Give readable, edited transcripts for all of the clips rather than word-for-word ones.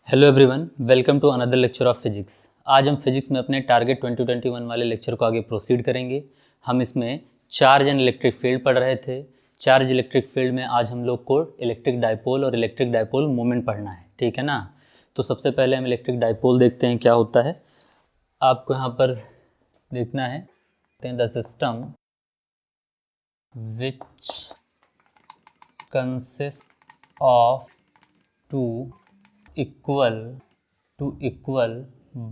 Hello everyone, welcome to another lecture of physics. आज हम physics में अपने टारगेट 2021 वाले लेक्चर को आगे प्रोसीड करेंगे। हम इसमें चार्ज एंड इलेक्ट्रिक फील्ड पढ़ रहे थे। चार्ज इलेक्ट्रिक फील्ड में आज हम लोग को इलेक्ट्रिक डाइपोल और इलेक्ट्रिक डाइपोल मोमेंट पढ़ना है, ठीक है ना। तो सबसे पहले हम इलेक्ट्रिक डाइपोल देखते हैं क्या होता है। आपको यहाँ पर देखना है the system which consist of two equal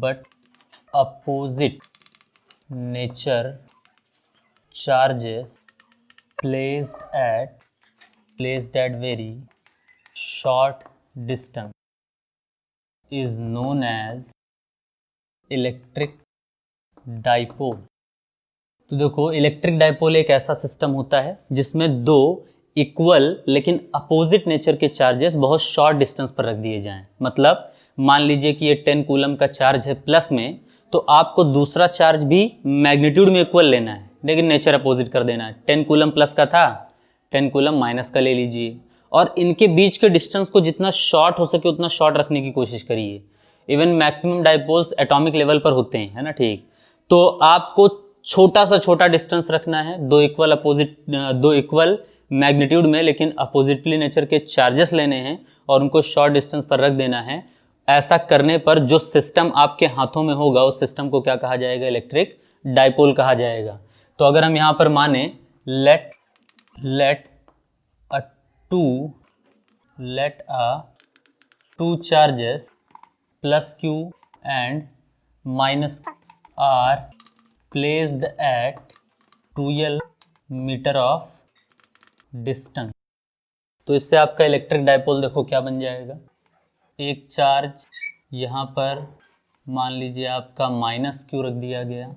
but opposite nature charges placed at very short distance is known as electric dipole। तो देखो, इलेक्ट्रिक डाइपोल एक ऐसा सिस्टम होता है जिसमें दो इक्वल लेकिन अपोजिट नेचर के चार्जेस बहुत शॉर्ट डिस्टेंस पर रख दिए जाएं। मतलब मान लीजिए कि ये 10 कूलम का चार्ज है प्लस में, तो आपको दूसरा चार्ज भी मैग्नीट्यूड में इक्वल लेना है लेकिन नेचर अपोजिट कर देना है। 10 कूलम प्लस का था, 10 कूलम माइनस का ले लीजिए, और इनके बीच के डिस्टेंस को जितना शॉर्ट हो सके उतना शॉर्ट रखने की कोशिश करिए। Even maximum dipoles atomic level पर होते हैं, है ना, ठीक। तो आपको छोटा सा छोटा डिस्टेंस रखना है, दो इक्वल मैग्नीट्यूड में लेकिन अपोजिटली नेचर के चार्जेस लेने हैं और उनको शॉर्ट डिस्टेंस पर रख देना है। ऐसा करने पर जो सिस्टम आपके हाथों में होगा उस सिस्टम को क्या कहा जाएगा? इलेक्ट्रिक डाइपोल कहा जाएगा। तो अगर हम यहाँ पर माने let a two charges plus q and minus are placed at 12 metre of distance. तो इससे आपका इलेक्ट्रिक डाइपोल देखो क्या बन जाएगा। एक चार्ज यहाँ पर मान लीजिए आपका माइनस क्यू रख दिया गया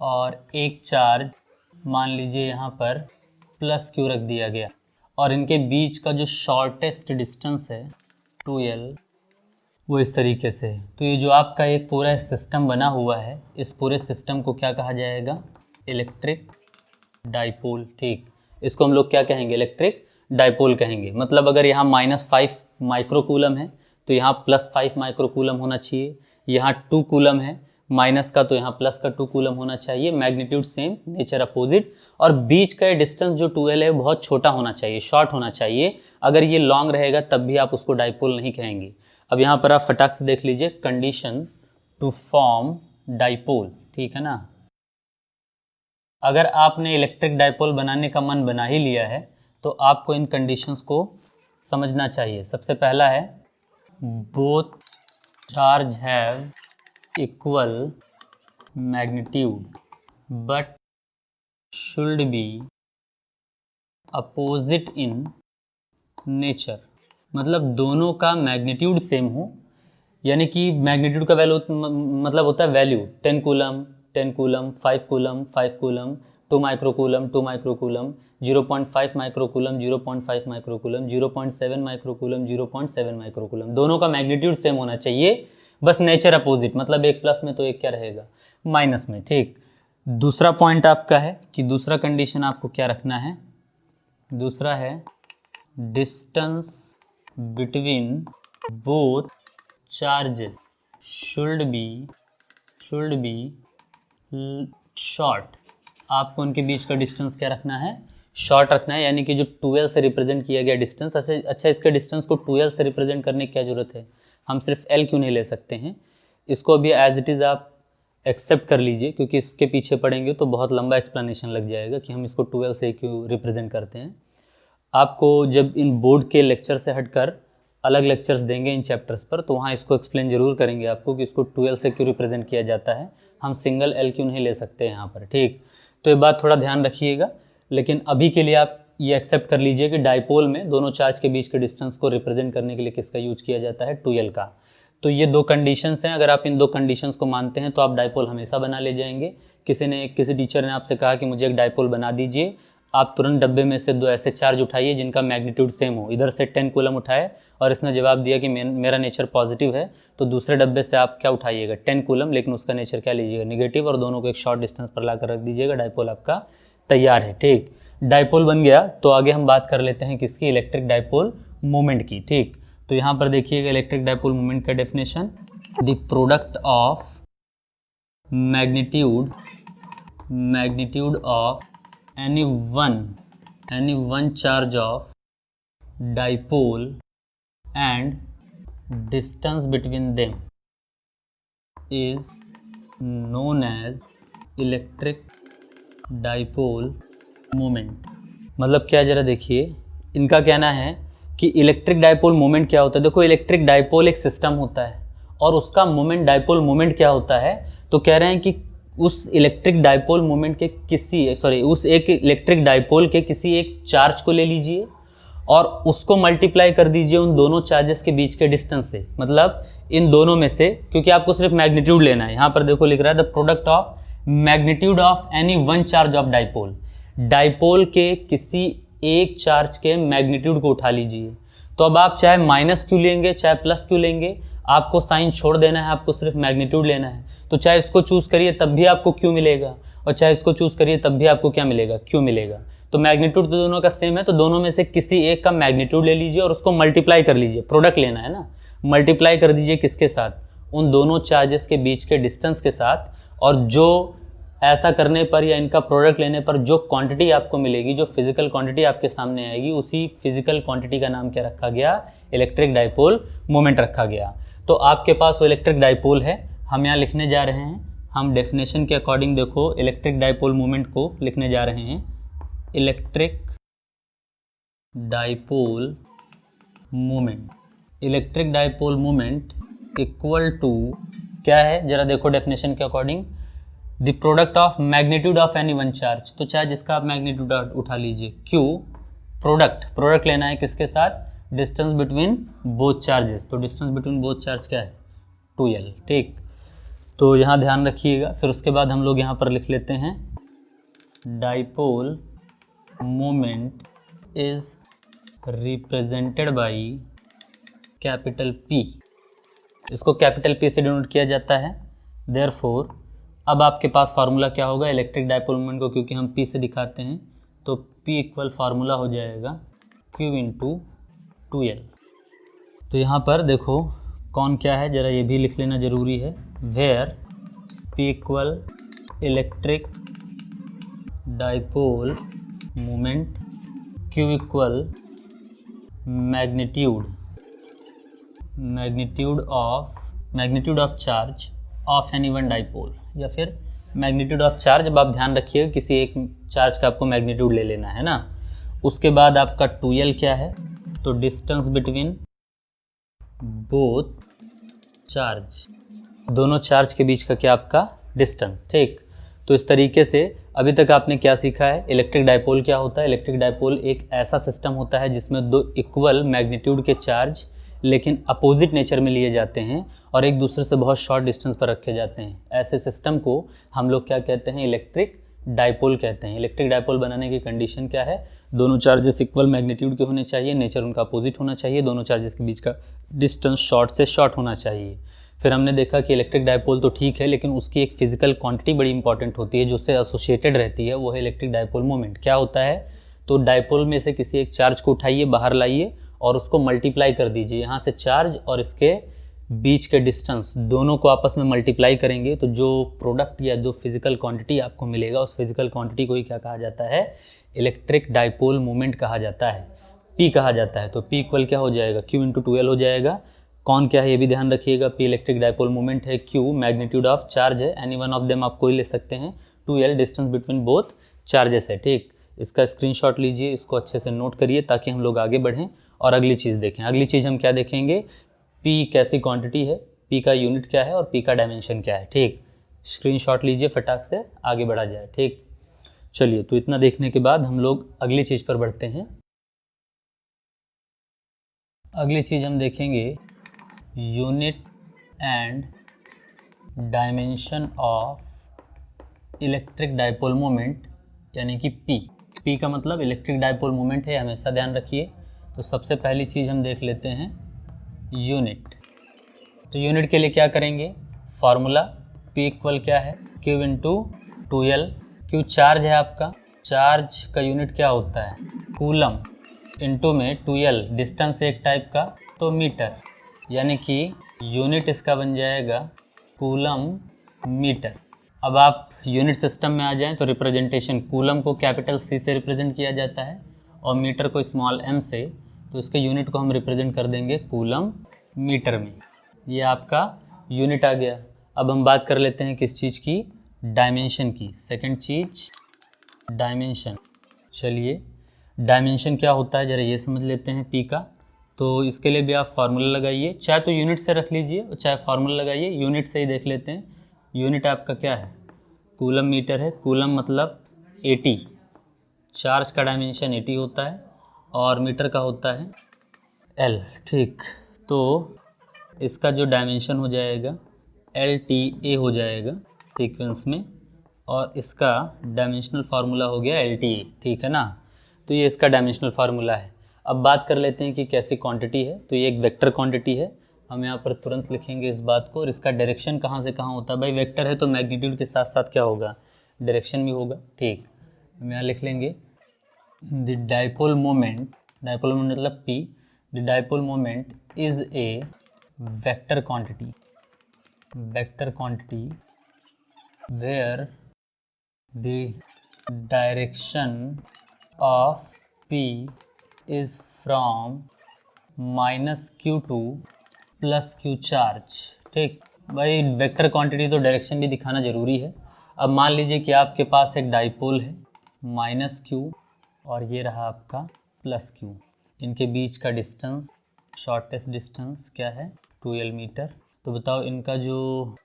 और एक चार्ज मान लीजिए यहाँ पर प्लस क्यू रख दिया गया, और इनके बीच का जो शॉर्टेस्ट डिस्टेंस है 12, वो इस तरीके से है। तो ये जो आपका एक पूरा सिस्टम बना हुआ है, इस पूरे सिस्टम को क्या कहा जाएगा? इलेक्ट्रिक डाइपोल, ठीक। इसको हम लोग क्या कहेंगे? इलेक्ट्रिक डाइपोल कहेंगे। मतलब अगर यहाँ -5 माइक्रोकूलम है तो यहाँ +5 माइक्रोकूलम होना चाहिए। यहाँ 2 कूलम है माइनस का, तो यहाँ प्लस का 2 कूलम होना चाहिए। मैग्नीट्यूड सेम, नेचर अपोजिट, और बीच का डिस्टेंस जो 12 है बहुत छोटा होना चाहिए, शॉर्ट होना चाहिए। अगर ये लॉन्ग रहेगा तब भी आप उसको डाइपोल नहीं कहेंगे। अब यहाँ पर आप फटाक से देख लीजिए, कंडीशन टू फॉर्म डाइपोल, ठीक है ना। अगर आपने इलेक्ट्रिक डाइपोल बनाने का मन बना ही लिया है तो आपको इन कंडीशंस को समझना चाहिए। सबसे पहला है both charge have equal magnitude but should be opposite in nature. मतलब दोनों का मैग्नीट्यूड सेम हो, यानी कि मैग्नीट्यूड का वैल्यू मतलब होता है value 10 coulomb 10 coulomb, 5 coulomb 5 coulomb, 2 microcoulomb 2 microcoulomb, 0.5 microcoulomb 0.5 microcoulomb, 0.7 microcoulomb 0.7 microcoulomb. दोनों का मैग्नीट्यूड सेम होना चाहिए, बस नेचर अपोजिट। मतलब एक प्लस में तो एक क्या रहेगा? माइनस में, ठीक। दूसरा पॉइंट आपका है कि दूसरा कंडीशन आपको क्या रखना है? दूसरा है distance between both charges should be short. आपको उनके बीच का डिस्टेंस क्या रखना है? शॉर्ट रखना है, यानी कि जो 12 से रिप्रेजेंट किया गया डिस्टेंस। अच्छा, इसके डिस्टेंस को 12 से रिप्रेजेंट करने की क्या ज़रूरत है? हम सिर्फ L क्यों नहीं ले सकते हैं? इसको भी एज इट इज़ आप एक्सेप्ट कर लीजिए, क्योंकि इसके पीछे पढ़ेंगे तो बहुत लंबा एक्सप्लेनेशन लग जाएगा कि हम इसको 12 से क्यों रिप्रेजेंट करते हैं। आपको जब इन बोर्ड के लेक्चर से हटकर अलग लेक्चर्स देंगे इन चैप्टर्स पर, तो वहाँ इसको एक्सप्लेन जरूर करेंगे आपको कि इसको 12 से क्यों रिप्रेजेंट किया जाता है। हम सिंगल L क्यों नहीं ले सकते यहाँ पर, ठीक। तो ये बात थोड़ा ध्यान रखिएगा। लेकिन अभी के लिए आप ये एक्सेप्ट कर लीजिए कि डाइपोल में दोनों चार्ज के बीच के डिस्टेंस को रिप्रेजेंट करने के लिए किसका यूज किया जाता है? 2L का। तो ये दो कंडीशंस हैं। अगर आप इन दो कंडीशंस को मानते हैं तो आप डाइपोल हमेशा बना ले जाएंगे। किसी टीचर ने आपसे कहा कि मुझे एक डाइपोल बना दीजिए, आप तुरंत डब्बे में से दो ऐसे चार्ज उठाइए जिनका मैग्नीट्यूड सेम हो। इधर से 10 कूलम उठाए और इसने जवाब दिया कि मेरा नेचर पॉजिटिव है, तो दूसरे डब्बे से आप क्या उठाइएगा? 10 कूलम, लेकिन उसका नेचर क्या लीजिएगा? निगेटिव, और दोनों को एक शॉर्ट डिस्टेंस पर लाकर रख दीजिएगा। डाइपोल आपका तैयार है, ठीक। डाइपोल बन गया तो आगे हम बात कर लेते हैं किसकी? इलेक्ट्रिक डाइपोल मोमेंट की, ठीक। तो यहाँ पर देखिएगा इलेक्ट्रिक डाइपोल मोमेंट का definition, the product of magnitude of any one charge of dipole and distance between them is known as electric dipole moment. मतलब क्या, जरा देखिए, इनका कहना है कि इलेक्ट्रिक डाइपोल मोमेंट क्या होता है। देखो, इलेक्ट्रिक डाइपोल एक सिस्टम होता है और उसका मोमेंट डाइपोल मोमेंट क्या होता है। तो कह रहे हैं कि उस इलेक्ट्रिक डाइपोल मोमेंट के उस एक इलेक्ट्रिक डाइपोल के किसी एक चार्ज को ले लीजिए और उसको मल्टीप्लाई कर दीजिए उन दोनों चार्जेस के बीच के डिस्टेंस से। मतलब इन दोनों में से, क्योंकि आपको सिर्फ मैग्नीट्यूड लेना है, यहाँ पर देखो लिख रहा है the product of magnitude of any one charge of dipole. Dipole के किसी एक चार्ज के मैग्नीट्यूड को उठा लीजिए। तो अब आप चाहे माइनस क्यू लेंगे चाहे प्लस क्यू लेंगे, आपको साइन छोड़ देना है, आपको सिर्फ मैग्नीट्यूड लेना है। तो चाहे इसको चूज करिए तब भी आपको क्यू मिलेगा और चाहे इसको चूज करिए तब भी आपको क्या मिलेगा, क्यू मिलेगा। तो मैग्नीट्यूड तो दोनों का सेम है, तो दोनों में से किसी एक का मैग्नीट्यूड ले लीजिए और उसको मल्टीप्लाई कर लीजिए। प्रोडक्ट लेना है ना, मल्टीप्लाई कर दीजिए किसके साथ, उन दोनों चार्जेस के बीच के डिस्टेंस के साथ। और जो ऐसा करने पर या इनका प्रोडक्ट लेने पर जो क्वांटिटी आपको मिलेगी, जो फिजिकल क्वांटिटी आपके सामने आएगी, उसी फिजिकल क्वांटिटी का नाम क्या रखा गया, इलेक्ट्रिक डाइपोल मोमेंट रखा गया। तो आपके पास वो इलेक्ट्रिक डाइपोल है, हम यहाँ लिखने जा रहे हैं। हम डेफिनेशन के अकॉर्डिंग देखो इलेक्ट्रिक डाइपोल मोमेंट को लिखने जा रहे हैं, electric dipole moment. Electric dipole moment equal to क्या है, जरा देखो डेफिनेशन के according, the product of magnitude of any one charge. तो चाहे जिसका आप मैग्नीट्यूड उठा लीजिए, क्यू प्रोडक्ट लेना है किसके साथ, डिस्टेंस बिटवीन बोथ चार्जेस। तो डिस्टेंस बिटवीन बोथ चार्ज क्या है, 2L। ठीक, तो यहाँ ध्यान रखिएगा। फिर उसके बाद हम लोग यहाँ पर लिख लेते हैं dipole moment is represented by capital P। इसको कैपिटल P से डिनोट किया जाता है। देयरफॉर अब आपके पास फार्मूला क्या होगा, इलेक्ट्रिक डाइपोल मोमेंट को क्योंकि हम P से दिखाते हैं तो P इक्वल फार्मूला हो जाएगा Q इंटू 2L। तो यहाँ पर देखो कौन क्या है, ज़रा ये भी लिख लेना ज़रूरी है। Where P equal electric dipole moment, Q equal magnitude of charge of any one dipole, या फिर मैग्नीट्यूड ऑफ चार्ज। अब आप ध्यान रखिएगा किसी एक चार्ज का आपको मैग्नीट्यूड ले लेना है ना। उसके बाद आपका 2L क्या है, तो डिस्टेंस बिटवीन बोथ चार्ज, दोनों चार्ज के बीच का क्या आपका डिस्टेंस। ठीक, तो इस तरीके से अभी तक आपने क्या सीखा है, इलेक्ट्रिक डाइपोल क्या होता है। इलेक्ट्रिक डाइपोल एक ऐसा सिस्टम होता है जिसमें दो इक्वल मैग्नीट्यूड के चार्ज लेकिन अपोजिट नेचर में लिए जाते हैं और एक दूसरे से बहुत शॉर्ट डिस्टेंस पर रखे जाते हैं। ऐसे सिस्टम को हम लोग क्या कहते हैं, इलेक्ट्रिक डाइपोल कहते हैं। इलेक्ट्रिक डाइपोल बनाने की कंडीशन क्या है, दोनों चार्जेस इक्वल मैग्नीट्यूड के होने चाहिए, नेचर उनका अपोजिट होना चाहिए, दोनों चार्जेस के बीच का डिस्टेंस शॉर्ट से शॉर्ट होना चाहिए। फिर हमने देखा कि इलेक्ट्रिक डाइपोल तो ठीक है, लेकिन उसकी एक फिजिकल क्वांटिटी बड़ी इंपॉर्टेंट होती है जो उससे एसोसिएटेड रहती है, वो है इलेक्ट्रिक डाइपोल मोमेंट। क्या होता है, तो डाइपोल में से किसी एक चार्ज को उठाइए, बाहर लाइए और उसको मल्टीप्लाई कर दीजिए। यहाँ से चार्ज और इसके बीच के डिस्टेंस दोनों को आपस में मल्टीप्लाई करेंगे तो जो प्रोडक्ट या जो फिजिकल क्वांटिटी आपको मिलेगा, उस फिजिकल क्वांटिटी को ही क्या कहा जाता है, इलेक्ट्रिक डाइपोल मोमेंट कहा जाता है, P कहा जाता है। तो P इक्वल क्या हो जाएगा, Q इंटू 2L हो जाएगा। कौन क्या है ये भी ध्यान रखिएगा, P इलेक्ट्रिक डाइपोल मोमेंट है, Q मैग्नीट्यूड ऑफ चार्ज है, एनी वन ऑफ देम आप कोई ले सकते हैं, 2L distance between both charges है। ठीक, इसका स्क्रीनशॉट लीजिए, इसको अच्छे से नोट करिए ताकि हम लोग आगे बढ़ें और अगली चीज़ देखें। अगली चीज़ हम क्या देखेंगे, P कैसी क्वांटिटी है, P का यूनिट क्या है और P का डायमेंशन क्या है। ठीक, स्क्रीनशॉट लीजिए, फटाक से आगे बढ़ा जाए। ठीक, चलिए, तो इतना देखने के बाद हम लोग अगली चीज़ पर बढ़ते हैं। अगली चीज़ हम देखेंगे unit and dimension of electric dipole moment, यानी कि P का मतलब इलेक्ट्रिक डाइपोल मोमेंट है, हमेशा ध्यान रखिए। तो सबसे पहली चीज़ हम देख लेते हैं यूनिट। तो यूनिट के लिए क्या करेंगे, फार्मूला P इक्वल क्या है, Q into 2L। Q charge है आपका, चार्ज का यूनिट क्या होता है, कूलम, इंटू में 2L डिस्टेंस एक टाइप का, तो मीटर, यानी कि यूनिट इसका बन जाएगा कूलम मीटर। अब आप यूनिट सिस्टम में आ जाएं तो रिप्रेजेंटेशन कूलम को कैपिटल C से रिप्रेजेंट किया जाता है और मीटर को स्मॉल m से, तो इसके यूनिट को हम रिप्रेजेंट कर देंगे कूलम मीटर में। ये आपका यूनिट आ गया। अब हम बात कर लेते हैं किस चीज़ की, डायमेंशन की। सेकंड चीज़ डायमेंशन। चलिए डायमेंशन क्या होता है ज़रा ये समझ लेते हैं P का। तो इसके लिए भी आप फार्मूला लगाइए, चाहे तो यूनिट से रख लीजिए और चाहे फार्मूला लगाइए। यूनिट से ही देख लेते हैं। यूनिट आपका क्या है, कूलम मीटर है। कूलम मतलब 80, चार्ज का डायमेंशन 80 होता है और मीटर का होता है L। ठीक, तो इसका जो डायमेंशन हो जाएगा LTA हो जाएगा सीक्वेंस में, और इसका डायमेंशनल फार्मूला हो गया LTA। ठीक है ना, तो ये इसका डायमेंशनल फार्मूला है। अब बात कर लेते हैं कि कैसी क्वांटिटी है। तो ये एक वेक्टर क्वांटिटी है, हम यहाँ पर तुरंत लिखेंगे इस बात को। और इसका डायरेक्शन कहाँ से कहाँ होता है, भाई वेक्टर है तो मैग्नीट्यूड के साथ साथ क्या होगा, डायरेक्शन भी होगा। ठीक, हम यहाँ लिख लेंगे the dipole moment, dipole moment मतलब P, the dipole moment is a vector quantity, vector quantity where the direction of P is from -q to +q charge. ठीक भाई, वेक्टर क्वांटिटी तो डायरेक्शन भी दिखाना ज़रूरी है। अब मान लीजिए कि आपके पास एक डाइपोल है -q और ये रहा आपका +q, इनके बीच का डिस्टेंस, शॉर्टेस्ट डिस्टेंस क्या है 2l मीटर। तो बताओ इनका जो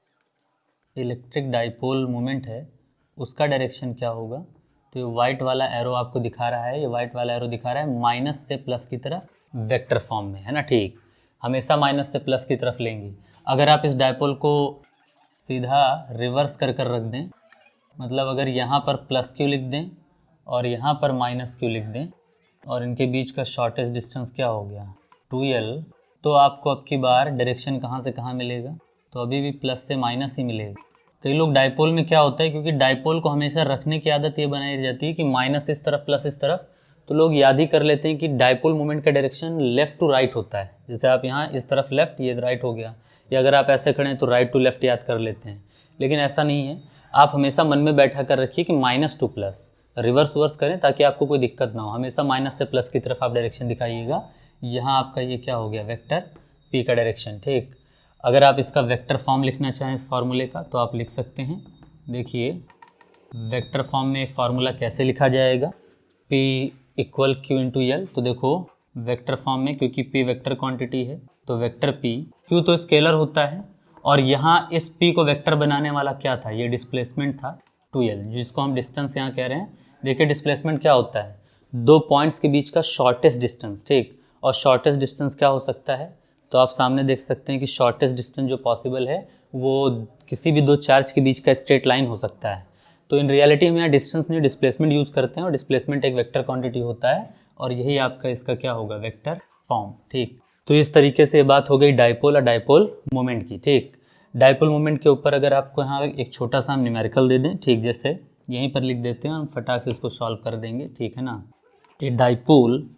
इलेक्ट्रिक डाइपोल मोमेंट है उसका डायरेक्शन क्या होगा। तो ये वाइट वाला एरो आपको दिखा रहा है, ये वाइट वाला एरो दिखा रहा है माइनस से प्लस की तरफ वेक्टर फॉर्म में, है ना। ठीक, हमेशा माइनस से प्लस की तरफ लेंगे। अगर आप इस डाइपोल को सीधा रिवर्स कर कर रख दें, मतलब अगर यहाँ पर +q लिख दें और यहाँ पर -q लिख दें और इनके बीच का शॉर्टेस्ट डिस्टेंस क्या हो गया 2l, तो आपको अब की बार डायरेक्शन कहाँ से कहाँ मिलेगा, तो अभी भी प्लस से माइनस ही मिलेगा। कई लोग डाइपोल में क्या होता है, क्योंकि डाइपोल को हमेशा रखने की आदत ये बनाई जाती है कि माइनस इस तरफ प्लस इस तरफ, तो लोग याद ही कर लेते हैं कि डाइपोल मोमेंट का डायरेक्शन लेफ़्ट टू राइट होता है। जैसे आप यहाँ इस तरफ लेफ़्ट, ये राइट हो गया, या अगर आप ऐसे खड़े हैं तो राइट टू लेफ़्ट याद कर लेते हैं। लेकिन ऐसा नहीं है, आप हमेशा मन में बैठा कर रखिए कि minus to plus, reverse verse करें ताकि आपको कोई दिक्कत ना हो। हमेशा माइनस से प्लस की तरफ आप डायरेक्शन दिखाइएगा। यहाँ आपका ये क्या हो गया, वेक्टर P का डायरेक्शन। ठीक, अगर आप इसका वेक्टर फॉर्म लिखना चाहें इस फार्मूले का तो आप लिख सकते हैं। देखिए वेक्टर फॉर्म में फार्मूला कैसे लिखा जाएगा, P = Q × L। तो देखो वेक्टर फॉर्म में, क्योंकि P वेक्टर क्वांटिटी है तो वेक्टर P, Q तो स्केलर होता है और यहाँ इस P को वेक्टर बनाने वाला क्या था, ये डिस्प्लेसमेंट था 2L, जिसको हम डिस्टेंस यहाँ कह रहे हैं। देखिए डिस्प्लेसमेंट क्या होता है, दो पॉइंट्स के बीच का शॉर्टेस्ट डिस्टेंस। ठीक, और शॉर्टेस्ट डिस्टेंस क्या हो सकता है, तो आप सामने देख सकते हैं कि शॉर्टेस्ट डिस्टेंस जो पॉसिबल है वो किसी भी दो चार्ज के बीच का स्ट्रेट लाइन हो सकता है। तो इन रियलिटी हम यहाँ डिस्टेंस नहीं डिस्प्लेसमेंट यूज़ करते हैं और डिस्प्लेसमेंट एक वेक्टर क्वांटिटी होता है और यही आपका इसका क्या होगा, वेक्टर फॉर्म। ठीक, तो इस तरीके से बात हो गई डाइपोल और डाइपोल मोमेंट की। ठीक, डाइपोल मोमेंट के ऊपर अगर आपको यहाँ एक छोटा सा न्यूमेरिकल दे दें, ठीक, जैसे यहीं पर लिख देते हैं, हम फटाक से इसको सॉल्व कर देंगे। ठीक है ना, ए डाइपोल,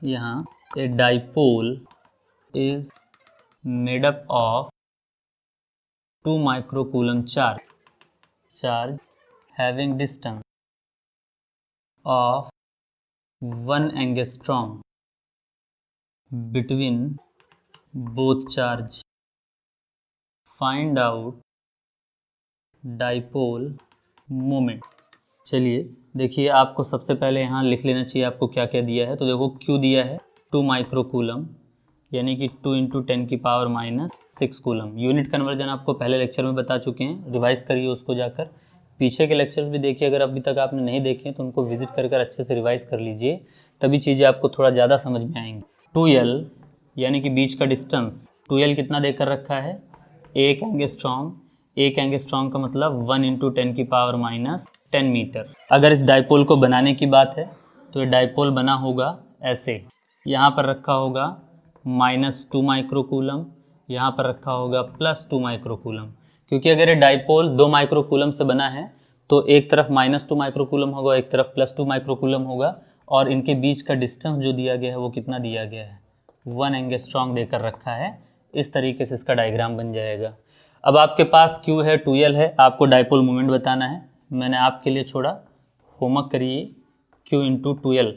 यहाँ a dipole is made up of 2 microcoulomb charge having distance of 1 angstrom between both charge. Find out dipole moment। चलिए देखिए, आपको सबसे पहले यहाँ लिख लेना चाहिए आपको क्या क्या दिया है। तो देखो Q दिया है 2 माइक्रोकूलम, यानी कि 2 × 10⁻⁶ कूलम। यूनिट कन्वर्जन आपको पहले लेक्चर में बता चुके हैं, रिवाइज करिए उसको जाकर। पीछे के लेक्चर्स भी देखिए, अगर अभी तक आपने नहीं देखे तो उनको विजिट कर कर अच्छे से रिवाइज कर लीजिए, तभी चीज़ें आपको थोड़ा ज़्यादा समझ में आएंगी। 2L यानी कि बीच का डिस्टेंस, 2L कितना देकर रखा है, 1 एंगस्ट्रॉम। 1 एंगस्ट्रॉम का मतलब 1 × 10⁻10 मीटर। अगर इस डाइपोल को बनाने की बात है तो ये डाइपोल बना होगा ऐसे, यहाँ पर रखा होगा -2 माइक्रोकूलम, यहाँ पर रखा होगा +2 माइक्रोकूलम। क्योंकि अगर ये डाइपोल 2 माइक्रोकूलम से बना है तो एक तरफ -2 माइक्रोकूलम होगा, एक तरफ +2 माइक्रोकूलम होगा, और इनके बीच का डिस्टेंस जो दिया गया है वो कितना दिया गया है, 1 एंगस्ट्रॉम देकर रखा है। इस तरीके से इसका डायग्राम बन जाएगा। अब आपके पास Q है, 2L है, आपको डाइपोल मोमेंट बताना है। मैंने आपके लिए छोड़ा, होमवर्क करिए Q इंटू 2L।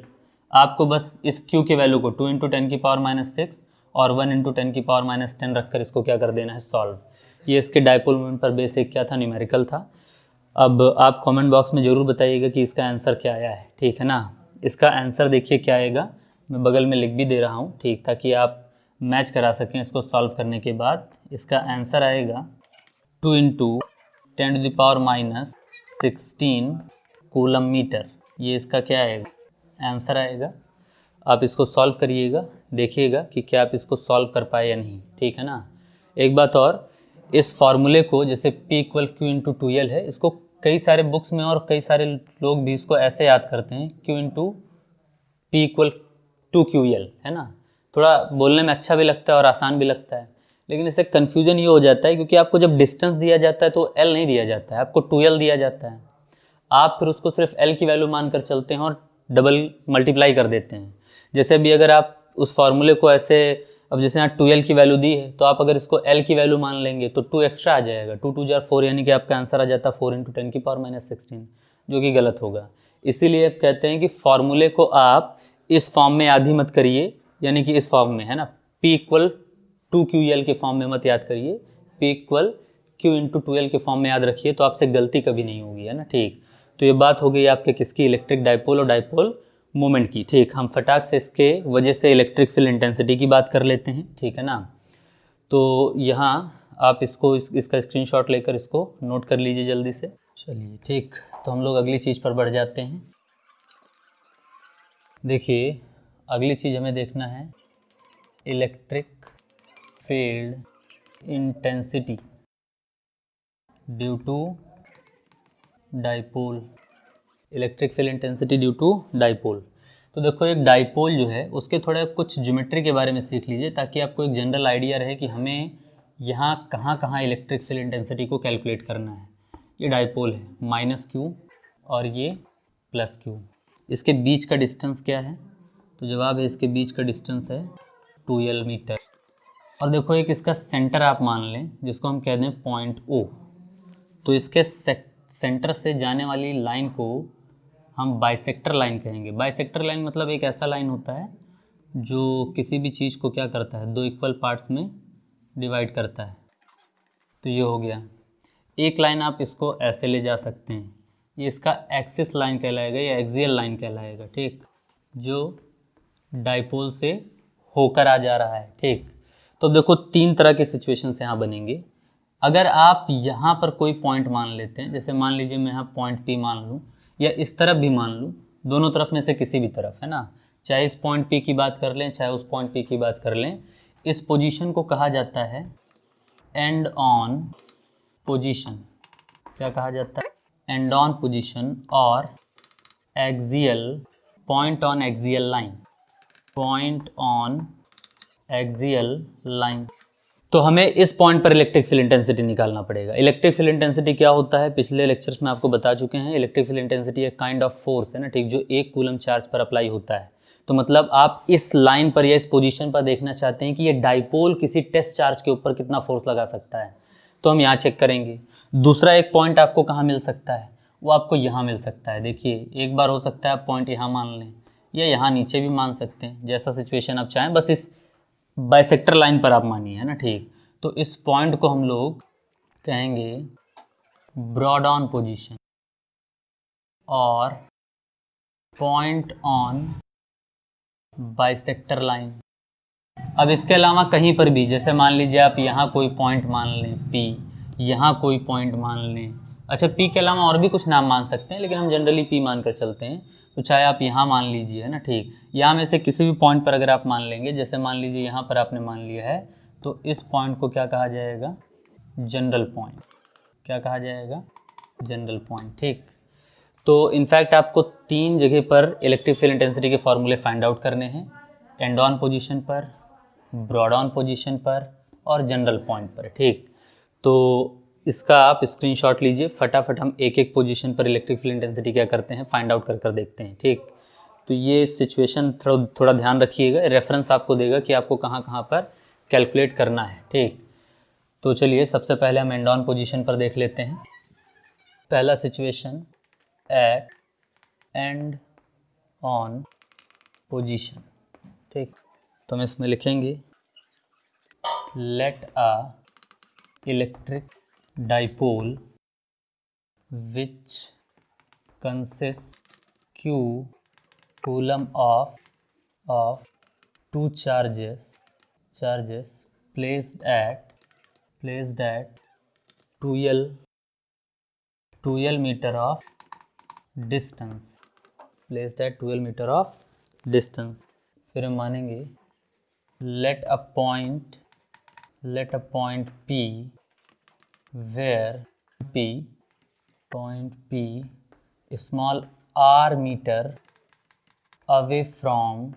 आपको बस इस Q की वैल्यू को 2 इंटू 10 की पावर -6 और 1 इंटू 10 की पावर -10 रखकर इसको क्या कर देना है, सॉल्व। ये इसके डाइपोल मोमेंट पर बेस एक क्या था, न्यूमेरिकल था। अब आप कमेंट बॉक्स में ज़रूर बताइएगा कि इसका आंसर क्या आया है, ठीक है ना। इसका आंसर देखिए क्या आएगा, मैं बगल में लिख भी दे रहा हूँ, ठीक, ताकि आप मैच करा सकें इसको सॉल्व करने के बाद। इसका आंसर आएगा 2 इंटू 10⁻16 कूलम मीटर। ये इसका क्या आएगा, आंसर आएगा। आप इसको सॉल्व करिएगा, देखिएगा कि क्या आप इसको सॉल्व कर पाए या नहीं, ठीक है ना। एक बात और, इस फॉर्मूले को जैसे P equal Q into 2L है, इसको कई सारे बुक्स में और कई सारे लोग भी इसको ऐसे याद करते हैं, Q into P equal 2QL, है ना। थोड़ा बोलने में अच्छा भी लगता है और आसान भी लगता है, लेकिन इससे कन्फ्यूजन ये हो जाता है क्योंकि आपको जब डिस्टेंस दिया जाता है तो L नहीं दिया जाता है, आपको 2L दिया जाता है। आप फिर उसको सिर्फ L की वैल्यू मानकर चलते हैं और डबल मल्टीप्लाई कर देते हैं। जैसे अभी अगर आप उस फॉर्मूले को ऐसे, अब जैसे यहाँ 2L की वैल्यू दी है तो आप अगर इसको L की वैल्यू मान लेंगे तो 2 एक्स्ट्रा आ जाएगा, 2 2 जार 4, यानी कि आपका आंसर आ जाता है 4 इंटू 10 की पावर -16, जो कि गलत होगा। इसीलिए आप कहते हैं कि फॉर्मूले को आप इस फॉर्म में याद ही मत करिए, यानी कि इस फॉर्म में, है ना, P इक्वल 2QL के फॉर्म में मत याद करिए, P equal Q into 2L के फॉर्म में याद रखिए, तो आपसे गलती कभी नहीं होगी, है ना, ठीक। तो ये बात हो गई आपके किसकी, इलेक्ट्रिक डाइपोल और डाइपोल मोमेंट की, ठीक। हम फटाक से इसके वजह से इलेक्ट्रिक फील्ड इंटेंसिटी की बात कर लेते हैं, ठीक है ना। तो यहाँ आप इसको इसका स्क्रीनशॉट लेकर इसको नोट कर लीजिए जल्दी से। चलिए ठीक, तो हम लोग अगली चीज़ पर बढ़ जाते हैं। देखिए अगली चीज़ हमें देखना है electric field intensity due to dipole, electric field intensity due to dipole. तो देखो एक डाइपोल जो है उसके थोड़े कुछ ज्योमेट्री के बारे में सीख लीजिए, ताकि आपको एक जनरल आइडिया रहे कि हमें यहाँ कहाँ कहाँ इलेक्ट्रिक फील्ड इंटेंसिटी को कैलकुलेट करना है। ये डाइपोल है -Q और ये +Q, इसके बीच का डिस्टेंस क्या है, तो जवाब है इसके बीच का डिस्टेंस है 2L मीटर। और देखो एक इसका सेंटर आप मान लें जिसको हम कह दें पॉइंट O, तो इसके सेंटर से जाने वाली लाइन को हम बाइसेक्टर लाइन कहेंगे। बाइसेक्टर लाइन मतलब एक ऐसा लाइन होता है जो किसी भी चीज़ को क्या करता है, 2 इक्वल पार्ट्स में डिवाइड करता है। तो ये हो गया एक लाइन, आप इसको ऐसे ले जा सकते हैं, ये इसका एक्सिस लाइन कहलाएगा या एक्सियल लाइन कहलाएगा, ठीक, जो डाइपोल से होकर आ जा रहा है, ठीक। तो देखो 3 तरह के सिचुएशंस यहाँ बनेंगे। अगर आप यहाँ पर कोई पॉइंट मान लेते हैं, जैसे मान लीजिए मैं यहाँ पॉइंट P मान लूँ या इस तरफ भी मान लूँ, दोनों तरफ में से किसी भी तरफ, है ना, चाहे इस पॉइंट P की बात कर लें चाहे उस पॉइंट P की बात कर लें, इस पोजीशन को कहा जाता है एंड ऑन पोजीशन। क्या कहा जाता है, एंड ऑन पोजीशन और axial, point on axial line, point on axial line. तो हमें इस पॉइंट पर इलेक्ट्रिक फील्ड इंटेंसिटी निकालना पड़ेगा। इलेक्ट्रिक फील्ड इंटेंसिटी क्या होता है, पिछले लेक्चर्स में आपको बता चुके हैं। इलेक्ट्रिक फील्ड इंटेंसिटी एक काइंड ऑफ फोर्स है ना, ठीक, जो 1 कूलम चार्ज पर अप्लाई होता है। तो मतलब आप इस लाइन पर या इस पोजीशन पर देखना चाहते हैं कि ये डाइपोल किसी टेस्ट चार्ज के ऊपर कितना फोर्स लगा सकता है, तो हम यहाँ चेक करेंगे। दूसरा एक पॉइंट आपको कहाँ मिल सकता है, वो आपको यहाँ मिल सकता है। देखिए एक बार हो सकता है आप पॉइंट यहाँ मान लें या यहाँ नीचे भी मान सकते हैं, जैसा सिचुएशन आप चाहें, बस इस बाइसेक्टर लाइन पर आप मानिए, है ना, ठीक। तो इस पॉइंट को हम लोग कहेंगे ब्रॉड ऑन पोजीशन और पॉइंट ऑन बाइसेक्टर लाइन। अब इसके अलावा कहीं पर भी, जैसे मान लीजिए आप यहाँ कोई पॉइंट मान लें P, यहाँ कोई पॉइंट मान लें, अच्छा P के अलावा और भी कुछ नाम मान सकते हैं, लेकिन हम जनरली P मान कर चलते हैं। तो चाहे आप यहाँ मान लीजिए, है ना, ठीक, यहाँ में से किसी भी पॉइंट पर अगर आप मान लेंगे, जैसे मान लीजिए यहाँ पर आपने मान लिया है, तो इस पॉइंट को क्या कहा जाएगा, जनरल पॉइंट। क्या कहा जाएगा, जनरल पॉइंट, ठीक। तो इनफैक्ट आपको 3 जगह पर इलेक्ट्रिक फील्ड इंटेंसिटी के फॉर्मूले फाइंड आउट करने हैं, एंड ऑन पोजीशन पर, ब्रॉड ऑन पोजीशन पर और जनरल पॉइंट पर, ठीक। तो इसका आप स्क्रीनशॉट लीजिए, फटाफट हम एक एक पोजीशन पर इलेक्ट्रिक फील्ड इंटेंसिटी क्या करते हैं फाइंड आउट कर देखते हैं, ठीक। तो ये सिचुएशन थोड़ा ध्यान रखिएगा, रेफरेंस आपको देगा कि आपको कहाँ कहाँ पर कैलकुलेट करना है। ठीक, तो चलिए सबसे पहले हम एंड ऑन पोजीशन पर देख लेते हैं। पहला situation, at end on position. ठीक, तो हम इसमें लिखेंगे let a electric dipole which consists q coulomb of two charges placed at 12 meter of distance, placed at 12 meter of distance। फिर हम मानेंगे let a point p where point p small r meter away from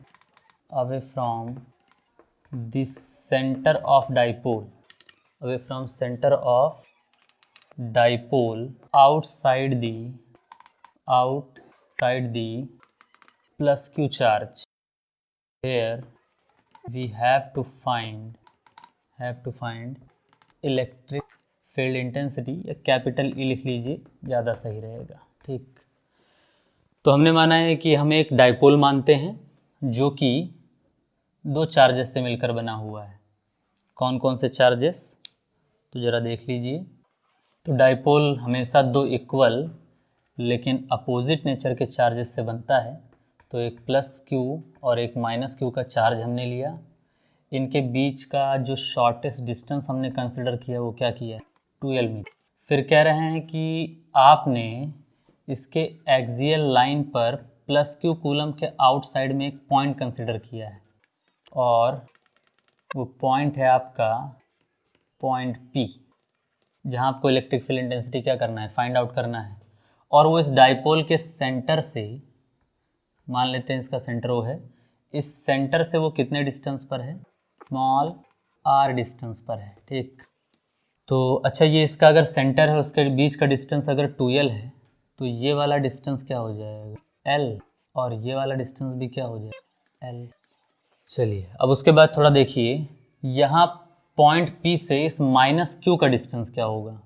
the center of dipole, outside the plus q charge, where we have to find electric field intensity, या capital E लिख लीजिए, ज़्यादा सही रहेगा। ठीक, तो हमने माना है कि हम एक डाइपोल मानते हैं जो कि दो चार्जेस से मिलकर बना हुआ है। कौन कौन से चार्जेस, तो ज़रा देख लीजिए। तो डाइपोल हमेशा दो इक्वल लेकिन अपोजिट नेचर के चार्जेस से बनता है। तो एक प्लस क्यू और एक माइनस क्यू का चार्ज हमने लिया, इनके बीच का जो शॉर्टेस्ट डिस्टेंस हमने कंसिडर किया वो क्या किया, 12 मीटर। फिर कह रहे हैं कि आपने इसके एक्सियल लाइन पर प्लस क्यू कूलम के आउटसाइड में एक पॉइंट कंसिडर किया है, और वो पॉइंट है आपका पॉइंट पी, जहाँ आपको इलेक्ट्रिक फील्ड इंटेंसिटी क्या करना है, फाइंड आउट करना है। और वो इस डाइपोल के सेंटर से, मान लेते हैं इसका सेंटर वो है, इस सेंटर से वो कितने डिस्टेंस पर है, स्मॉल आर डिस्टेंस पर है। ठीक, तो अच्छा ये इसका अगर सेंटर है, उसके बीच का डिस्टेंस अगर 12 है, तो ये वाला डिस्टेंस क्या हो जाएगा, L, और ये वाला डिस्टेंस भी क्या हो जाएगा, L। चलिए अब उसके बाद थोड़ा देखिए, यहाँ पॉइंट P से इस माइनस Q का डिस्टेंस क्या होगा,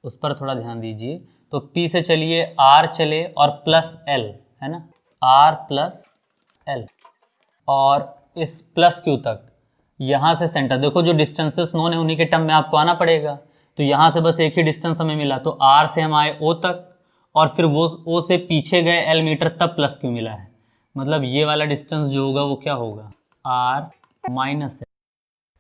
उस पर थोड़ा ध्यान दीजिए। तो P से चलिए R चले और प्लस L, है ना, R प्लस L, और इस प्लस Q तक, यहाँ से सेंटर देखो, जो डिस्टेंसेस नोन है उन्हीं के टर्म में आपको आना पड़ेगा। तो यहाँ से बस एक ही डिस्टेंस हमें मिला, तो R से हम आए O तक, और फिर वो O से पीछे गए L मीटर, तब प्लस Q मिला है। मतलब ये वाला डिस्टेंस जो होगा वो क्या होगा, R माइनस है।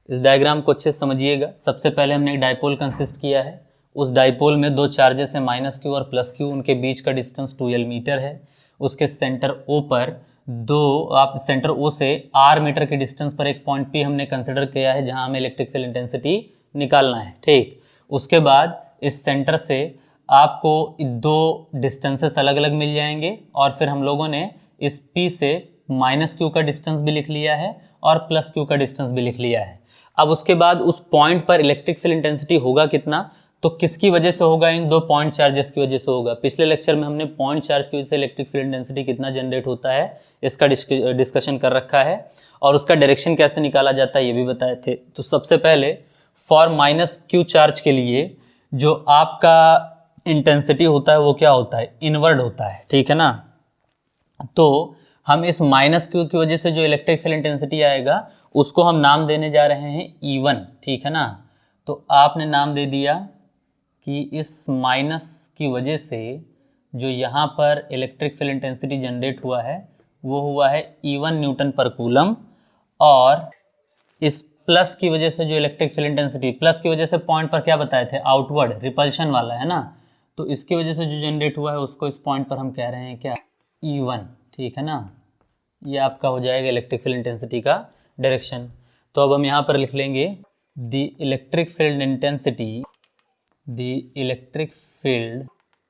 इस डायग्राम को अच्छे से समझिएगा। सबसे पहले हमने एक डाइपोल कंसिस्ट किया है, उस डाइपोल में दो चार्जेस हैं माइनस Q और प्लस Q, उनके बीच का डिस्टेंस 12 मीटर है। उसके सेंटर O पर आप सेंटर O से R मीटर के डिस्टेंस पर एक पॉइंट P हमने कंसिडर किया है, जहां हमें इलेक्ट्रिक फील्ड इंटेंसिटी निकालना है। ठीक, उसके बाद इस सेंटर से आपको दो डिस्टेंसेस अलग अलग मिल जाएंगे, और फिर हम लोगों ने इस P से माइनस Q का डिस्टेंस भी लिख लिया है और प्लस Q का डिस्टेंस भी लिख लिया है। अब उसके बाद उस पॉइंट पर इलेक्ट्रिक फील्ड इंटेंसिटी होगा कितना, तो किसकी वजह से होगा, इन दो पॉइंट चार्जेस की वजह से होगा। पिछले लेक्चर में हमने पॉइंट चार्ज की वजह से इलेक्ट्रिक फील्ड इंटेंसिटी कितना जनरेट होता है इसका डिस्कशन कर रखा है, और उसका डायरेक्शन कैसे निकाला जाता है ये भी बताए थे। तो सबसे पहले फॉर माइनस क्यू चार्ज के लिए जो आपका इंटेंसिटी होता है वो क्या होता है, इनवर्ड होता है। ठीक है ना, तो हम इस माइनस क्यू की वजह से जो इलेक्ट्रिक फील्ड इंटेंसिटी आएगा उसको हम नाम देने जा रहे हैं E1। ठीक है ना, तो आपने नाम दे दिया कि इस माइनस की वजह से जो यहाँ पर इलेक्ट्रिक फील्ड इंटेंसिटी जनरेट हुआ है वो हुआ है E1 न्यूटन पर कूलम, और इस प्लस की वजह से जो इलेक्ट्रिक फील्ड इंटेंसिटी, प्लस की वजह से पॉइंट पर क्या बताए थे, आउटवर्ड रिपल्शन वाला, है ना, तो इसकी वजह से जो जनरेट हुआ है उसको इस पॉइंट पर हम कह रहे हैं क्या, E1। ठीक है ना, ये आपका हो जाएगा इलेक्ट्रिक फील्ड इंटेंसिटी का डायरेक्शन। तो अब हम यहाँ पर लिख लेंगे the electric field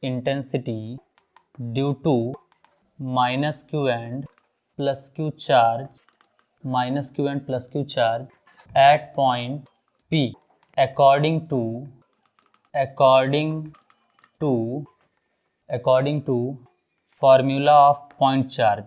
intensity due to minus q and plus q charge at point P according to formula of point charge.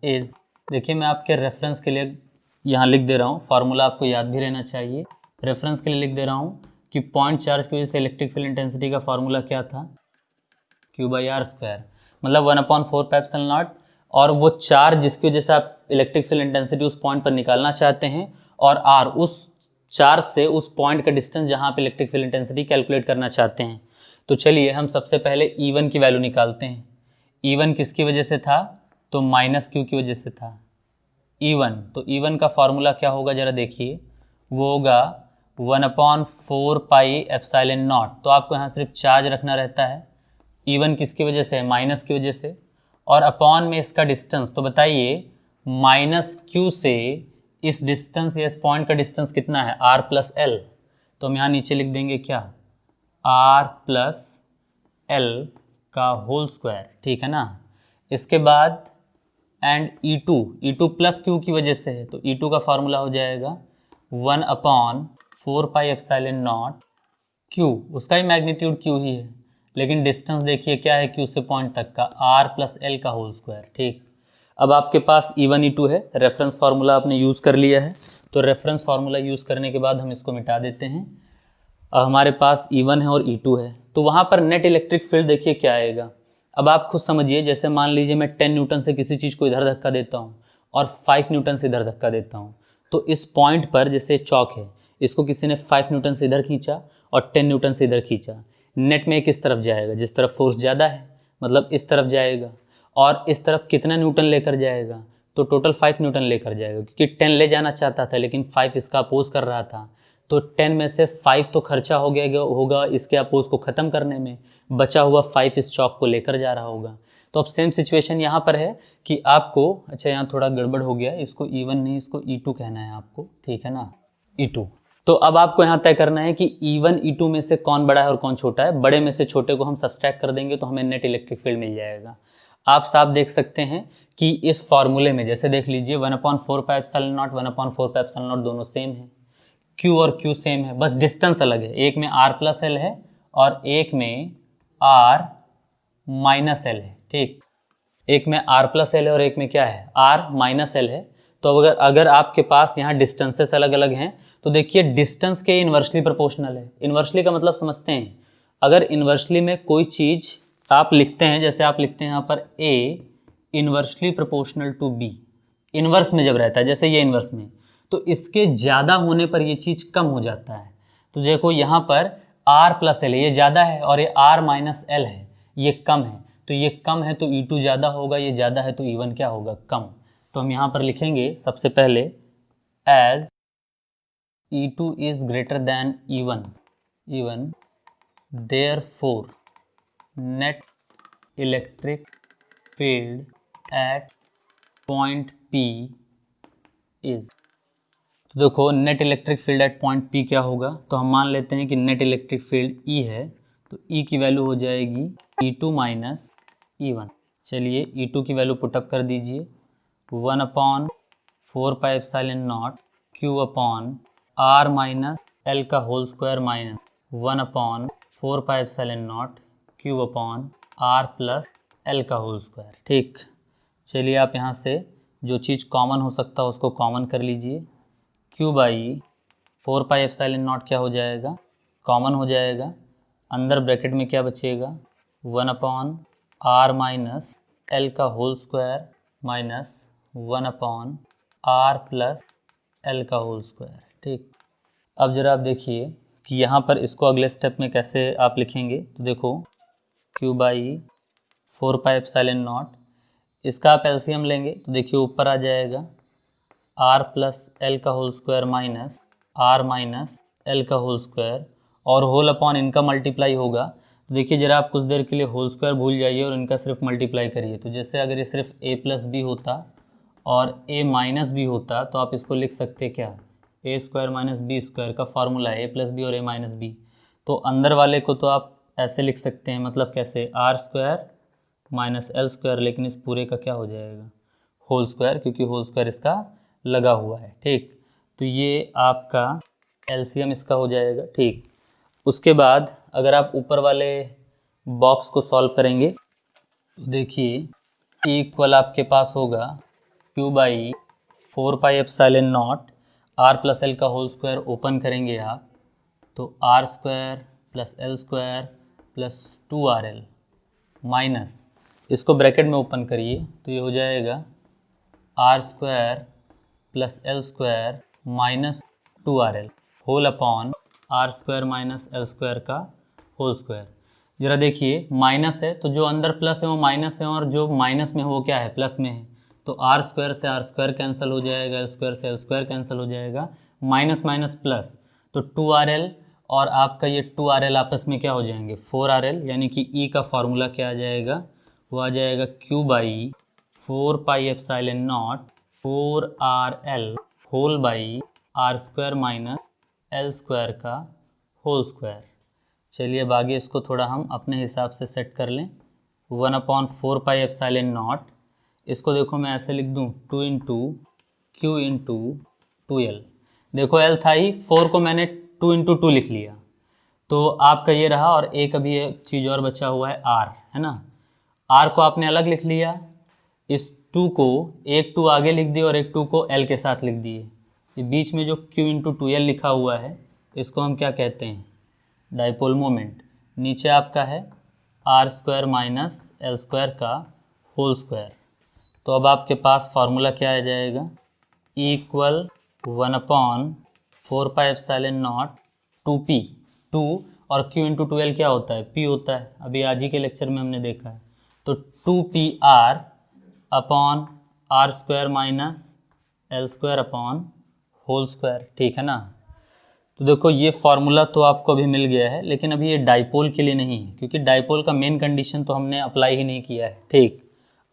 Is, देखिए मैं आपके रेफरेंस के लिए यहाँ लिख दे रहा हूँ, फार्मूला आपको याद भी रहना चाहिए। रेफरेंस के लिए लिख दे रहा हूँ कि पॉइंट चार्ज की वजह से इलेक्ट्रिक फील्ड इंटेंसिटी का फार्मूला क्या था, Q/R², मतलब 1/4πε0। और वो चार्ज जिसकी वजह से आप इलेक्ट्रिक फील्ड इंटेंसिटी उस पॉइंट पर निकालना चाहते हैं, और R उस चार्ज से उस पॉइंट का डिस्टेंस जहाँ आप इलेक्ट्रिक फील्ड इंटेंसिटी कैलकुलेट करना चाहते हैं। तो चलिए हम सबसे पहले E1 की वैल्यू निकालते हैं। E1 किसकी वजह से था, तो -Q की वजह से था E1। तो E1 का फार्मूला क्या होगा जरा देखिए, वो होगा 1/4πε0। तो आपको यहाँ सिर्फ चार्ज रखना रहता है। E1 किसकी वजह से है, माइनस की वजह से, और अपॉन में इसका डिस्टेंस। तो बताइए -Q से इस डिस्टेंस या इस पॉइंट का डिस्टेंस कितना है, R+L। तो हम यहाँ नीचे लिख देंगे क्या, R+L का होल स्क्वायर, ठीक है ना। इसके बाद एंड E2 प्लस Q की वजह से है, तो E2 का फार्मूला हो जाएगा 1/4πε0 Q, उसका ही मैग्नीट्यूड Q ही है, लेकिन डिस्टेंस देखिए क्या है Q से पॉइंट तक का, R+L का होल स्क्वायर, ठीक। अब आपके पास E1 E2 है, रेफरेंस फार्मूला आपने यूज़ कर लिया है। तो रेफरेंस फार्मूला यूज़ करने के बाद हम इसको मिटा देते हैं। अब हमारे पास E1 है और E2 है, तो वहाँ पर नेट इलेक्ट्रिक फील्ड देखिए क्या आएगा। अब आप खुद समझिए, जैसे मान लीजिए मैं 10 न्यूटन से किसी चीज़ को इधर धक्का देता हूँ और 5 न्यूटन से इधर धक्का देता हूँ, तो इस पॉइंट पर जैसे चौक है, इसको किसी ने 5 न्यूटन से इधर खींचा और 10 न्यूटन से इधर खींचा, नेट में किस तरफ जाएगा, जिस तरफ फोर्स ज़्यादा है, मतलब इस तरफ जाएगा। और इस तरफ कितना न्यूटन लेकर जाएगा, तो टोटल 5 न्यूटन लेकर जाएगा, क्योंकि 10 ले जाना चाहता था लेकिन 5 इसका अपोज कर रहा था। तो 10 में से 5 तो खर्चा हो गया होगा इसके अपोज को ख़त्म करने में, बचा हुआ 5 इस चौक को लेकर जा रहा होगा। तो अब सेम सिचुएशन यहाँ पर है कि आपको, अच्छा यहाँ थोड़ा गड़बड़ हो गया, इसको E1 नहीं इसको E2 कहना है आपको, ठीक है ना, E2। तो अब आपको यहाँ तय करना है कि E1 E2 में से कौन बड़ा है और कौन छोटा है। बड़े में से छोटे को हम सब्सट्रैक्ट कर देंगे तो हमें नेट इलेक्ट्रिक फील्ड मिल जाएगा। आप साफ देख सकते हैं कि इस फॉर्मूले में जैसे देख लीजिए 1/4πε0 1/4πε0 दोनों सेम है, Q और Q सेम है, बस डिस्टेंस अलग है। एक में R+L है और एक में R-L है, ठीक। एक में R+L है और एक में क्या है, R-L है। तो अगर आपके पास यहाँ डिस्टेंसेस अलग अलग हैं, तो देखिए डिस्टेंस के इन्वर्सली प्रोपोर्शनल है। इन्वर्सली का मतलब समझते हैं, अगर इन्वर्सली में कोई चीज़ आप लिखते हैं, जैसे आप लिखते हैं यहाँ पर A inversely proportional to B, inverse में जब रहता है, जैसे ये इन्वर्स में, तो इसके ज़्यादा होने पर ये चीज़ कम हो जाता है। तो देखो यहाँ पर R+L है, ये ज़्यादा है, और ये R-L है, ये कम है। तो ये कम है तो E2 ज़्यादा होगा, ये ज़्यादा है तो E1 क्या होगा, कम। तो हम यहाँ पर लिखेंगे सबसे पहले as E2 is greater than E1 therefore net electric field at point P is. तो देखो net electric field at point P क्या होगा, तो हम मान लेते हैं कि नेट इलेक्ट्रिक फील्ड E है, तो E की वैल्यू हो जाएगी E2 माइनस E1। चलिए E2 की वैल्यू पुटअप कर दीजिए, 1/4πε0 Q/R-L का होल स्क्वायर माइनस 1/4πε0 Q/R+L का होल स्क्वायर, ठीक। चलिए आप यहाँ से जो चीज़ कॉमन हो सकता है उसको कॉमन कर लीजिए। Q/4πε0 क्या हो जाएगा, कॉमन हो जाएगा, अंदर ब्रैकेट में क्या बचेगा, 1/R-L का होल स्क्वायर माइनस 1/R+L का होल स्क्वायर, ठीक। अब जरा आप देखिए कि यहाँ पर इसको अगले स्टेप में कैसे आप लिखेंगे। तो देखो Q/4πε0, इसका आप एलसीएम लेंगे तो देखिए ऊपर आ जाएगा R+L का होल स्क्वायर माइनस R-L का होल स्क्वायर, और होल अपॉन इनका मल्टीप्लाई होगा। तो देखिए जरा आप कुछ देर के लिए होल स्क्वायर भूल जाइए और इनका सिर्फ मल्टीप्लाई करिए। तो जैसे अगर ये सिर्फ A+B होता और A-B होता, तो आप इसको लिख सकते क्या, A² माइनस B² का फार्मूला है A+B और A-B। तो अंदर वाले को तो आप ऐसे लिख सकते हैं, मतलब कैसे, R² माइनस L², लेकिन इस पूरे का क्या हो जाएगा, होल स्क्वायर, क्योंकि होल स्क्वायर इसका लगा हुआ है, ठीक। तो ये आपका एलसीएम इसका हो जाएगा, ठीक। उसके बाद अगर आप ऊपर वाले बॉक्स को सॉल्व करेंगे तो देखिए E इक्वल आपके पास होगा Q by 4πε0 R plus L का होल स्क्वायर ओपन करेंगे आप तो R square plus L square plus 2RL minus इसको ब्रैकेट में ओपन करिए तो ये हो जाएगा R square plus L square minus 2RL whole upon are square minus L square का होल स्क्वायर। ज़रा देखिए माइनस है तो जो अंदर प्लस है वो माइनस है और जो माइनस में है वो क्या है, प्लस में है। तो आर स्क्वायर से आर स्क्वायर कैंसिल हो जाएगा, एल स्क्वायर से एल स्क्वायर कैंसिल हो जाएगा, माइनस माइनस प्लस तो 2RL और आपका ये 2RL आपस में क्या हो जाएंगे 4RL, यानी कि ई का फार्मूला क्या आ जाएगा, वो आ जाएगा Q by 4πε0 4RL whole by R square minus L square का होल स्क्वायर। चलिए अब आगे इसको थोड़ा हम अपने हिसाब से सेट कर लें। 1/4πε0 इसको देखो मैं ऐसे लिख दूँ 2 इंटू क्यू इंटू 2L। देखो L था ही, 4 को मैंने 2 इंटू 2 लिख लिया तो आपका ये रहा, और एक अभी एक चीज़ और बचा हुआ है R, है ना। R को आपने अलग लिख लिया, इस 2 को एक 2 आगे लिख दिए और एक 2 को L के साथ लिख दिए। ये बीच में जो Q इंटू 2L लिखा हुआ है इसको हम क्या कहते हैं, डाइपोल मोमेंट। नीचे आपका है r square minus L square का होल स्क्वायर। तो अब आपके पास फार्मूला क्या आ जाएगा, इक्वल 1/4πε0 2p, 2 और q इंटू 2l क्या होता है, p होता है, अभी आज ही के लेक्चर में हमने देखा है। तो 2pr upon are square minus L square upon whole square, ठीक है ना। तो देखो ये फार्मूला तो आपको अभी मिल गया है, लेकिन अभी ये डाइपोल के लिए नहीं है क्योंकि डाइपोल का मेन कंडीशन तो हमने अप्लाई ही नहीं किया है, ठीक।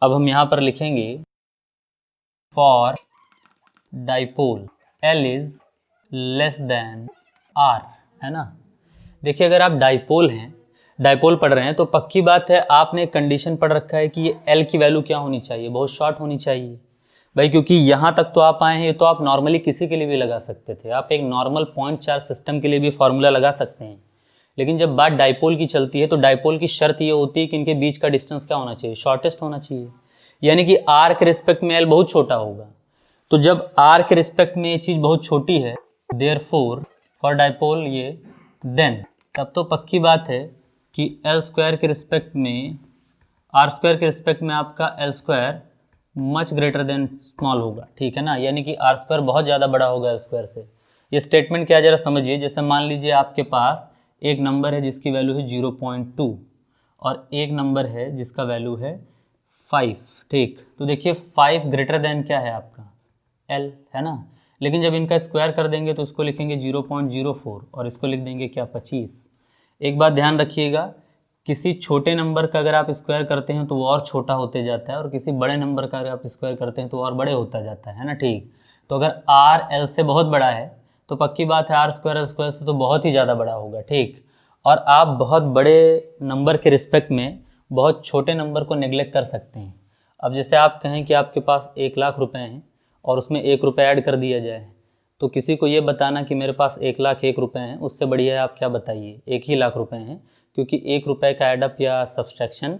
अब हम यहाँ पर लिखेंगे for dipole L is less than R, है ना। देखिए अगर आप डाइपोल पढ़ रहे हैं तो पक्की बात है आपने एक कंडीशन पढ़ रखा है कि ये L की वैल्यू क्या होनी चाहिए, बहुत शॉर्ट होनी चाहिए भाई, क्योंकि यहाँ तक तो आप आए हैं, ये तो आप नॉर्मली किसी के लिए भी लगा सकते थे, आप एक नॉर्मल पॉइंट चार्ज सिस्टम के लिए भी फार्मूला लगा सकते हैं। लेकिन जब बात डाइपोल की चलती है तो डाइपोल की शर्त ये होती है कि इनके बीच का डिस्टेंस क्या होना चाहिए, शॉर्टेस्ट होना चाहिए, यानी कि R के रिस्पेक्ट में L बहुत छोटा होगा। तो जब R के रिस्पेक्ट में ये चीज़ बहुत छोटी है, देयरफॉर फॉर डाइपोल ये, देन तब तो पक्की बात है कि L स्क्वायर के रिस्पेक्ट में, R स्क्वायर के रिस्पेक्ट में आपका L square much greater than small होगा, ठीक है ना, यानी कि आर स्क्वायर बहुत ज़्यादा बड़ा होगा एल स्क्वायर से। ये स्टेटमेंट क्या जरा समझिए, जैसे मान लीजिए आपके पास एक नंबर है जिसकी वैल्यू है 0.2 और एक नंबर है जिसका वैल्यू है 5, ठीक। तो देखिए 5 ग्रेटर देन क्या है आपका एल, है ना। लेकिन जब इनका स्क्वायर कर देंगे तो उसको लिखेंगे 0.04 और इसको लिख देंगे क्या 25। एक बात ध्यान रखिएगा, किसी छोटे नंबर का अगर आप स्क्वायर करते हैं तो वो और छोटा होते जाता है, और किसी बड़े नंबर का अगर आप स्क्वायर करते हैं तो और बड़े होता जाता है ना, ठीक। तो अगर R L से बहुत बड़ा है तो पक्की बात है R स्क्वायर L स्क्वायर से तो बहुत ही ज़्यादा बड़ा होगा, ठीक। और आप बहुत बड़े नंबर के रिस्पेक्ट में बहुत छोटे नंबर को नेग्लेक्ट कर सकते हैं। अब जैसे आप कहें कि आपके पास 1 लाख रुपए हैं और उसमें 1 रुपये ऐड कर दिया जाए, तो किसी को ये बताना कि मेरे पास 1,01,000 रुपये हैं, उससे बढ़िया है आप क्या बताइए 1 ही लाख रुपए हैं, क्योंकि 1 रुपये का एडअप या सब्सट्रैक्शन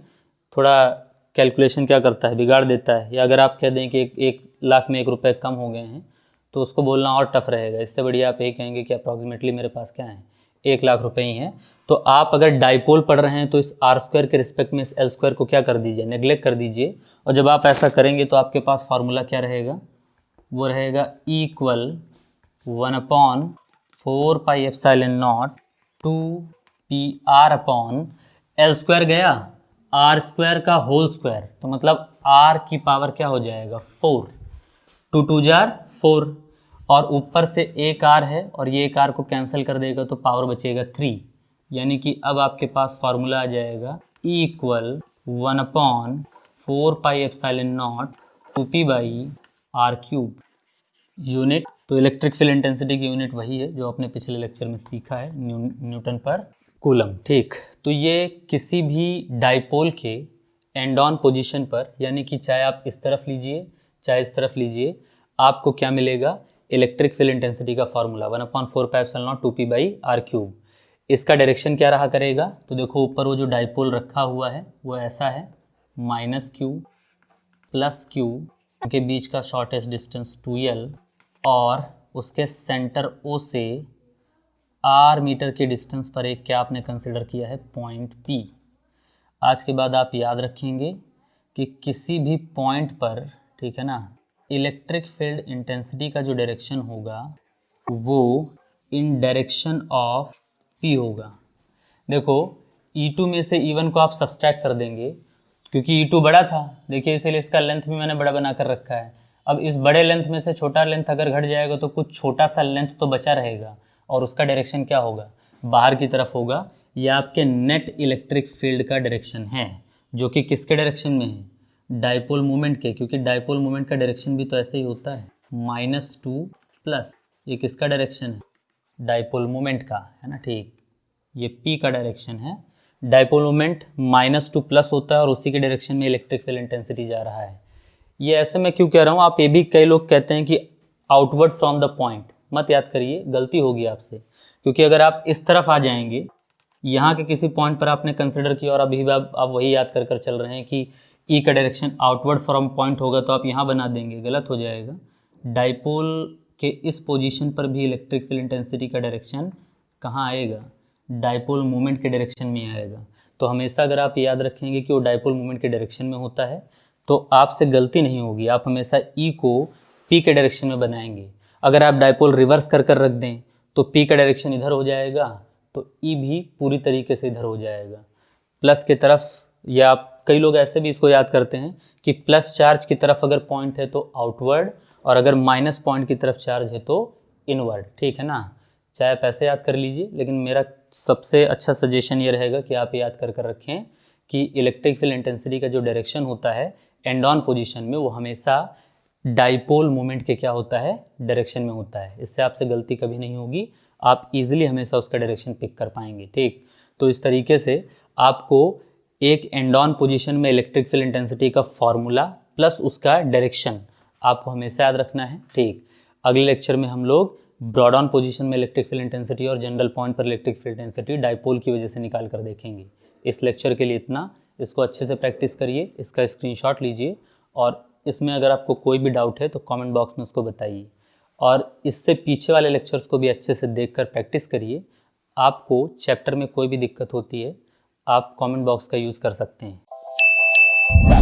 थोड़ा कैलकुलेशन क्या करता है, बिगाड़ देता है। या अगर आप कह दें कि 1 लाख में 1 रुपये कम हो गए हैं तो उसको बोलना और टफ रहेगा। इससे बढ़िया आप यही कहेंगे कि अप्रॉक्सीमेटली मेरे पास क्या है 1 लाख रुपए ही हैं। तो आप अगर डाइपोल पढ़ रहे हैं तो इस आर स्क्वायर के रिस्पेक्ट में इस एल स्क्वायर को क्या कर दीजिए, नेग्लेक्ट कर दीजिए। और जब आप ऐसा करेंगे तो आपके पास फार्मूला क्या रहेगा, वो रहेगा equal 1/4πε0 2pr upon L square गया आर स्क्वायर का होल स्क्वायर, तो मतलब r की पावर क्या हो जाएगा 4, 2 2 जार 4, और ऊपर से एक r है और ये एक r को कैंसिल कर देगा तो पावर बचेगा 3, यानी कि अब आपके पास फार्मूला आ जाएगा इक्वल 1/4πε0 2p/r³ यूनिट। तो इलेक्ट्रिक फील्ड इंटेंसिटी की यूनिट वही है जो आपने पिछले लेक्चर में सीखा है, न्यूटन पर कूलम, ठीक। तो ये किसी भी डाइपोल के एंड ऑन पोजीशन पर, यानी कि चाहे आप इस तरफ लीजिए चाहे इस तरफ लीजिए, आपको क्या मिलेगा, इलेक्ट्रिक फील्ड इंटेंसिटी का फार्मूला 1/4πε0 2p/r³। इसका डायरेक्शन क्या रहा करेगा, तो देखो ऊपर वो जो डाइपोल रखा हुआ है वो ऐसा है -q +q के बीच का शॉर्टेस्ट डिस्टेंस 2l और उसके सेंटर O से r मीटर के डिस्टेंस पर एक क्या आपने कंसिडर किया है, पॉइंट P। आज के बाद आप याद रखेंगे कि किसी भी पॉइंट पर, ठीक है ना, इलेक्ट्रिक फील्ड इंटेंसिटी का जो डायरेक्शन होगा वो इन डायरेक्शन ऑफ P होगा। देखो E2 में से E1 को आप सब्सट्रैक्ट कर देंगे क्योंकि E2 बड़ा था, देखिए इसीलिए इसका लेंथ भी मैंने बड़ा बना कर रखा है। अब इस बड़े लेंथ में से छोटा लेंथ अगर घट जाएगा तो कुछ छोटा सा लेंथ तो बचा रहेगा और उसका डायरेक्शन क्या होगा, बाहर की तरफ होगा। यह आपके नेट इलेक्ट्रिक फील्ड का डायरेक्शन है, जो कि किसके डायरेक्शन में है, डाइपोल मोमेंट के, क्योंकि डाइपोल मोमेंट का डायरेक्शन भी तो ऐसे ही होता है, -2 प्लस, ये किसका डायरेक्शन है, डाइपोल मोमेंट का, है ना, ठीक। ये P का डायरेक्शन है, डाइपोल मोमेंट -2 प्लस होता है और उसी के डायरेक्शन में इलेक्ट्रिक फील्ड इंटेंसिटी जा रहा है। ये ऐसे मैं क्यों कह रहा हूँ, आप ये भी कई लोग कहते हैं कि आउटवर्ड फ्रॉम द पॉइंट, मत याद करिए, गलती होगी आपसे, क्योंकि अगर आप इस तरफ आ जाएंगे, यहाँ के किसी पॉइंट पर आपने कंसिडर किया और अभी भी आप वही याद कर चल रहे हैं कि E का डायरेक्शन आउटवर्ड फ्रॉम पॉइंट होगा, तो आप यहाँ बना देंगे, गलत हो जाएगा। डाइपोल के इस पोजीशन पर भी इलेक्ट्रिक फील्ड इंटेंसिटी का डायरेक्शन कहाँ आएगा, डाइपोल मोमेंट के डायरेक्शन में आएगा। तो हमेशा अगर आप याद रखेंगे कि वो डाइपोल मोमेंट के डायरेक्शन में होता है तो आपसे गलती नहीं होगी, आप हमेशा E को P के डायरेक्शन में बनाएंगे। अगर आप डाइपोल रिवर्स कर रख दें तो P का डायरेक्शन इधर हो जाएगा तो E भी पूरी तरीके से इधर हो जाएगा, प्लस की तरफ। या आप कई लोग ऐसे भी इसको याद करते हैं कि प्लस चार्ज की तरफ अगर पॉइंट है तो आउटवर्ड और अगर माइनस पॉइंट की तरफ चार्ज है तो इनवर्ड, ठीक है ना। चाहे आप ऐसे याद कर लीजिए, लेकिन मेरा सबसे अच्छा सजेशन ये रहेगा कि आप याद कर रखें कि इलेक्ट्रिक फील्ड इंटेंसिटी का जो डायरेक्शन होता है एंड ऑन पोजीशन में, वो हमेशा डाइपोल मोमेंट के क्या होता है, डायरेक्शन में होता है। इससे आपसे गलती कभी नहीं होगी, आप इजीली हमेशा उसका डायरेक्शन पिक कर पाएंगे, ठीक। तो इस तरीके से आपको एक एंड ऑन पोजीशन में इलेक्ट्रिक फील्ड इंटेंसिटी का फॉर्मूला प्लस उसका डायरेक्शन आपको हमेशा याद रखना है, ठीक। अगले लेक्चर में हम लोग ब्रॉड ऑन पोजीशन में इलेक्ट्रिक फील्ड इंटेंसिटी और जनरल पॉइंट पर इलेक्ट्रिक फील्ड इंटेंसिटी डाइपोल की वजह से निकाल कर देखेंगे। इस लेक्चर के लिए इतना, इसको अच्छे से प्रैक्टिस करिए, इसका स्क्रीनशॉट लीजिए और इसमें अगर आपको कोई भी डाउट है तो कमेंट बॉक्स में उसको बताइए। और इससे पीछे वाले लेक्चर्स को भी अच्छे से देखकर प्रैक्टिस करिए। आपको चैप्टर में कोई भी दिक्कत होती है आप कमेंट बॉक्स का यूज़ कर सकते हैं।